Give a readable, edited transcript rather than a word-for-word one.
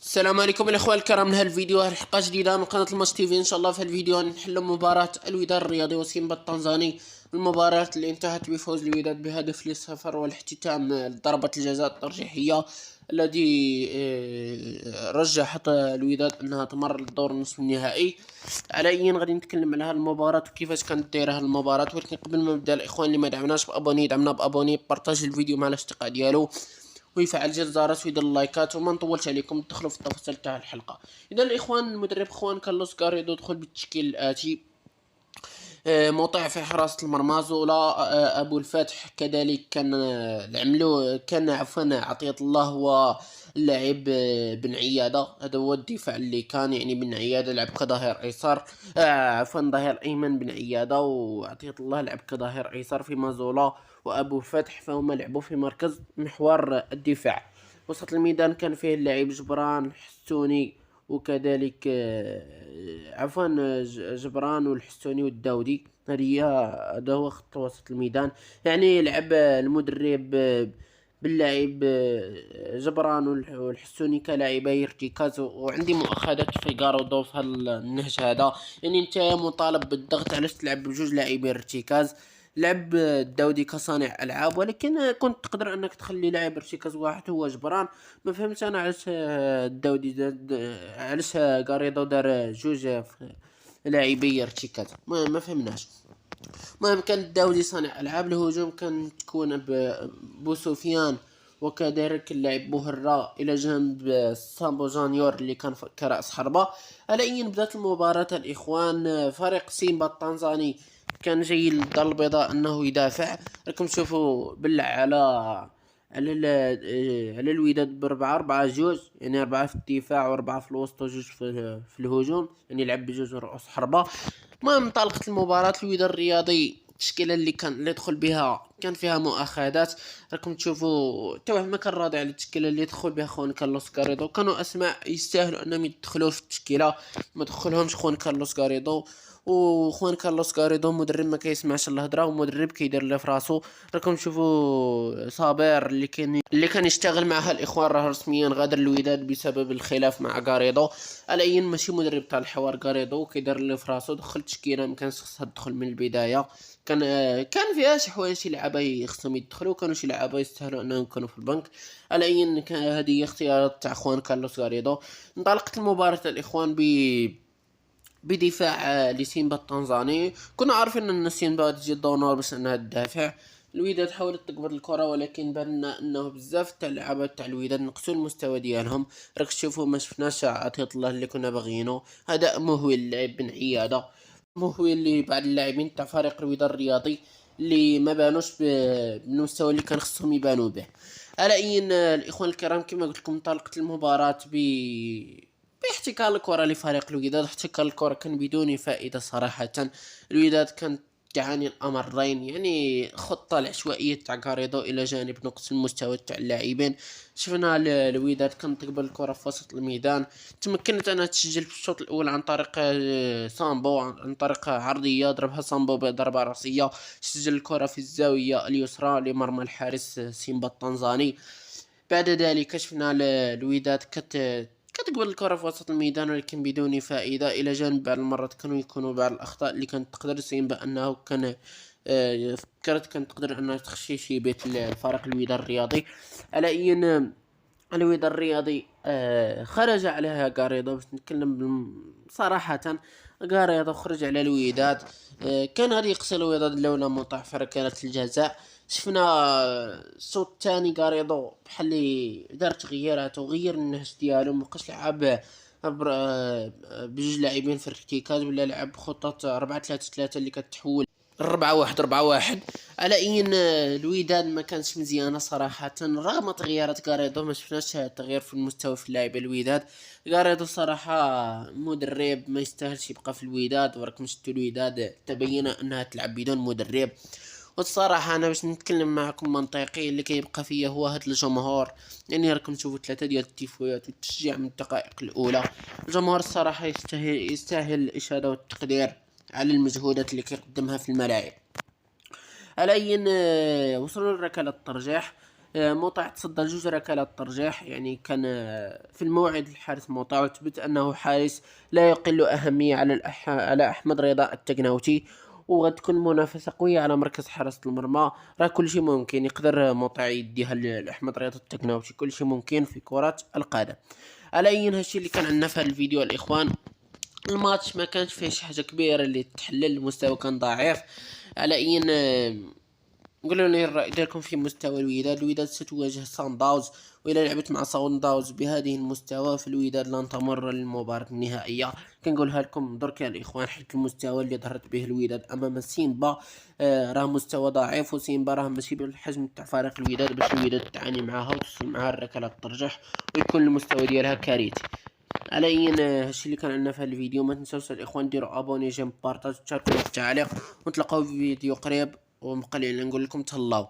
السلام عليكم الاخوان الكرام. من هالفيديو حلقه جديده من قناه الماتش تي في. ان شاء الله في الفيديو نحل مباراه الوداد الرياضي وسيمبا التنزاني، المباراه اللي انتهت بفوز الوداد بهدف ل0 والاحتتام ضربه الجزاء الترجيحيه الذي رجحت الوداد انها تمر للدور النصف النهائي. على اي غادي نتكلم على هالمباراه وكيفاش كانت دايره هالمباراه، ولكن قبل ما نبدا الاخوان اللي ما دعمناش بابوني يدعمنا بابوني، بارطاج الفيديو مع الاصدقاء ديالو ويفعل زر الجرس ويدير اللايكات. وما نطولش عليكم ندخلوا في التفاصيل تاع الحلقه. اذا الاخوان، المدرب خوان كارلوس غاريدو دخل بالتشكيل الاتي: مطيع في حراسة المرمى زولا، أبو الفتح كذلك كان العملو كان عفوا عطية الله هو اللاعب، بن عيادة هذا هو الدفاع اللي كان، يعني بن عيادة لعب كظهير أيسر، عفوا ظهير أيمن بن عيادة، وعطية الله لعب كظهير أيسر، فيما زولا وأبو الفتح فهم لعبوا في مركز محور الدفاع. وسط الميدان كان فيه اللاعب جبران حسوني، وكذلك جبران والحسوني والداودي. هذا هو خط وسط الميدان. يعني يلعب المدرب باللاعب جبران والحسوني كلاعبي ارتكاز. وعندي مؤاخذات في كاردو في النهج هذا، يعني انت مطالب بالضغط علاش تلعب بجوج لاعبي ارتكاز. لعب الداودي كصانع العاب، ولكن كنت تقدر انك تخلي لاعب ارتكاز واحد هو جبران. ما فهمت انا علاش الداودي علاش غاريدو دار جوج لاعبي ارتكاز، ما فهمناش. المهم كان الداودي صانع العاب. الهجوم كان تكون بوسفيان وكذلك اللاعب بوهرة الى جانب سامبو جانيور اللي كان كرأس حربة. على اي بدات المباراة الاخوان، فريق سيمبا التنزاني كان جاي للدار البيضاء انه يدافع. راكم تشوفوا بلع على الوداد ب4-4 جوج، يعني 4 في الدفاع و4 في الوسط وجوج في الهجوم، يعني لعب بجوج رؤوس حربة. المهم انطلقت المباراة. الوداد الرياضي التشكيلة اللي دخل بها كان فيها مؤاخذات. راكم تشوفوا حتى واحد ما كان راضي على التشكيلة اللي دخل بها خوان كارلوس غاريدو. كانوا اسماء يستاهلوا انهم يدخلوا في التشكيلة، ما دخلهمش خوان كارلوس غاريدو. وخوان كارلوس غاريدو مدرب ما كيسمعش الهضره، ومدرب كيدير اللي في راسو. راكم تشوفوا صابر اللي كان يشتغل معها الاخوان راه رسميا غادر الوداد بسبب الخلاف مع غاريدو. على اي ماشي مدرب تاع الحوار غاريدو، كيدير اللي في راسو. دخل تشكيله ما كانش خصها تدخل من البدايه. كان فيها شي حوايج، شي لعابه خصهم يدخلوا، كانوا شي لعابه يستاهلوا انهم يكونوا في البنك. على اي هذه هي اختيارات تاع خوان كارلوس غاريدو. انطلقت المباراه الاخوان بدفاع لسيمبا التنزاني. كنا عارفين ان سيمبا تجي دونور باش انها تدافع. الوداد حاولت تقبض الكره، ولكن بان انه بزاف تاع اللعابه تاع الوداد نقصوا المستوى ديالهم. راك تشوفوا ما شفناش عطيه الله اللي كنا باغيينه. هذا مهوي اللاعب بن عياده، مهوي اللي بعض اللاعبين تاع فريق الوداد الرياضي اللي ما بانوش بالمستوى اللي كان خصهم يبانوا به. على اي الاخوان الكرام، كما قلت لكم انطلقت المباراه باحتكار الكرة لفريق الوداد. احتكار الكرة كان بدون فائدة صراحة. الوداد كان تعاني الأمرين، يعني خطة العشوائية تاع غاريدو إلى جانب نقص المستوى تاع اللاعبين. شفنا الوداد كان تقبل الكرة في وسط الميدان، تمكنت أنها تسجل في الشوط الأول عن طريق سامبو، عن طريق عرضية ضربها سامبو بضربة رأسية. سجل الكرة في الزاوية اليسرى لمرمى الحارس سيمبا التنزاني. بعد ذلك شفنا الوداد كتقبل الكرة في وسط الميدان، ولكن بدون فائدة. إلى جانب بعض المرات كانوا يكونوا بعض الأخطاء اللي كانت تقدر تسين بأنه كان كانت تقدر أنها تخشي شي بيت الفريق الوداد الرياضي. على أي الوداد الرياضي خرج عليها غاريدو. باش نتكلم صراحة، غاريدو خرج على الوداد. كان غادي يقتل الوداد لولا مطاع في ركلة الجزاء. شفنا الشوط الثاني غاريدو بحال اللي دار تغييرات وغير النهج ديالو، مبقاش لعب بجوج لاعبين في الارتكاز، ولا لعب خطة 4-3-3 اللي كتحول 4-1-4-1. على اي الوداد ما كانش مزيانه صراحه. رغم تغييرات غاريدو ما شفناش تغيير في المستوى في اللاعب الوداد. غاريدو صراحه مدرب ما يستاهلش يبقى في الوداد، وراكم شفتوا الوداد تبين انها تلعب بدون مدرب. والصراحه انا باش نتكلم معكم منطقي، اللي كيبقى فيا هو هاد الجمهور. يعني راكم تشوفوا 3 ديال التيفويات والتشجيع من الدقائق الاولى. الجمهور الصراحه يستاهل الاشاده والتقدير على المجهودات اللي كيقدمها في الملاعب. على اي وصلوا لركلة الترجيح. موطع تصدى لجوج ركلات الترجيح، يعني كان في الموعد الحارس موطع، وثبت أنه حارس لا يقل أهمية على أحمد رضا التقناوتي. وغتكون منافسة قوية على مركز حراسة المرمى. راه كلشي ممكن، يقدر موطع يديها لأحمد رضا التقناوتي، كلشي ممكن في كرة القدم. على أي هادشي اللي كان عندنا في هذا الفيديو الإخوان. الماتش ما كانش فيه شي حاجة كبيرة اللي تحلل، المستوى كان ضعيف. على أي قولوا لي الرأي ديالكم في مستوى الوداد. الوداد ستواجه سان داونز، وإلا لعبت مع سان داونز بهذه المستوى في الوداد لن تمر للمباراة النهائية. كنقولها لكم درك يا الإخوان، حيت المستوى اللي ظهرت به الوداد أمام سيمبا راه مستوى ضعيف، وسيمبا راه ماشي بالحجم تاع فريق الوداد باش الوداد تعاني معاها وتوصل معاها الركلات الترجيح ويكون المستوى ديالها كارثي. على اي هادشي اللي كان عندنا في هذا الفيديو. ما تنساوش الاخوان ديروا ابوني، جيم، بارطاج، تشاركوا في التعليق، ونتلاقاو في فيديو قريب. ومبقى لي نقول لكم تهلاو.